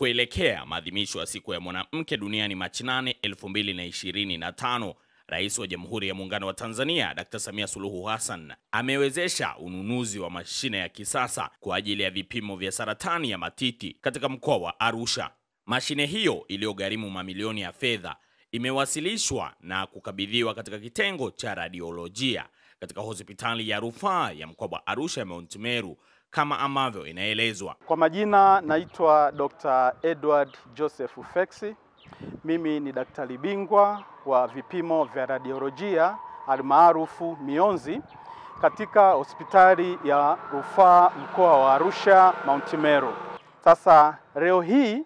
Kuelekea maadhimisho ya siku ya mwanamke duniani Machi 8, 2025, Rais wa Jamhuri ya Muungano wa Tanzania Dr. Samia Suluhu Hassan amewezesha ununuzi wa mashine ya kisasa kwa ajili ya vipimo vya saratani ya matiti katika mkoa wa Arusha. Mashine hiyo iliyogharimu mamilioni ya fedha imewasilishwa na kukabidhiwa katika kitengo cha radiolojia katika hospitali ya rufaa ya mkoa wa Arusha ya Mount Meru kama ambavyo inaelezwa. Kwa majina naitwa Dr. Edward Joseph Fexi. Mimi ni daktari bingwa wa vipimo vya radiolojia almaarufu mionzi katika hospitali ya rufaa mkoa wa Arusha Mount Meru. Sasa leo hii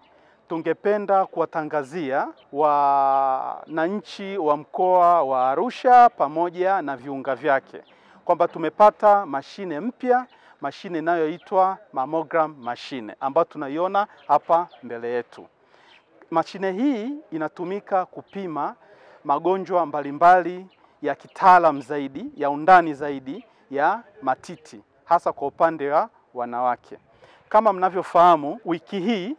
tungependa kuwatangazia wananchi wa mkoa wa Arusha pamoja na viunga vyake kwamba tumepata mashine mpya, mashine inayoitwa mammogram machine ambayo tunaiona hapa mbele yetu. Mashine hii inatumika kupima magonjwa mbalimbali ya kitaalam zaidi, ya undani zaidi ya matiti, hasa kwa upande wa wanawake. Kama mnavyofahamu, wiki hii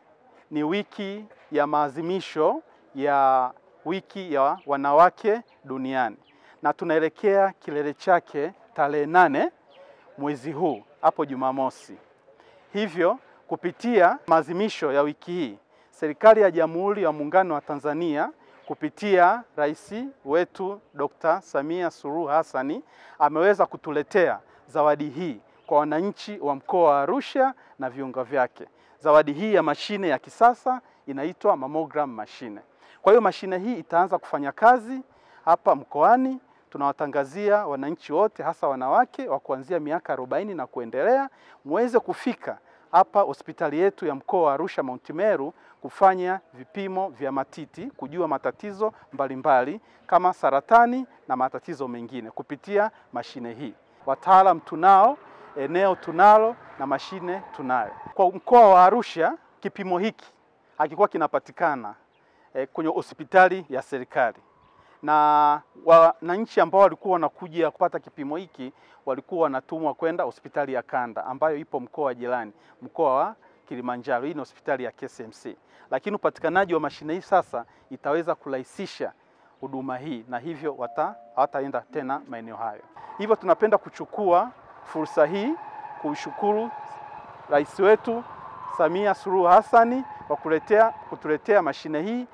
ni wiki ya maadhimisho ya wiki ya wanawake duniani, na tunaelekea kilele chake tarehe 8 mwezi huu hapo Jumamosi. Hivyo kupitia maadhimisho ya wiki hii, serikali ya Jamhuri ya Muungano wa Tanzania kupitia rais wetu Dr. Samia Suluhu Hassan ameweza kutuletea zawadi hii kwa wananchi wa mkoa wa Arusha na viunga vyake. Zawadi hii ya mashine ya kisasa inaitwa mammogram machine. Kwa hiyo mashine hii itaanza kufanya kazi hapa mkoani. Tunawatangazia wananchi wote, hasa wanawake wa kuanzia miaka 40 na kuendelea, muweze kufika hapa hospitali yetu ya mkoa wa Arusha Mount Meru kufanya vipimo vya matiti, kujua matatizo mbalimbali kama saratani na matatizo mengine kupitia mashine hii. Wataalamu tunao, eneo tunalo na mashine tunayo. Kwa mkoa wa Arusha kipimo hiki hakikuwa kinapatikana kwenye hospitali ya serikali, na wananchi ambao walikuwa wanakuja kupata kipimo hiki walikuwa wanatumwa kwenda hospitali ya kanda ambayo ipo mkoa wa jirani, mkoa wa Kilimanjaro. Hii ni hospitali ya KCMC. Lakini upatikanaji wa mashine hii sasa itaweza kurahisisha huduma hii, na hivyo hawataenda tena maeneo hayo. Hivyo tunapenda kuchukua fursa hii kushukuru rais wetu Samia Suluhu Hassan kwa kutuletea mashine hii.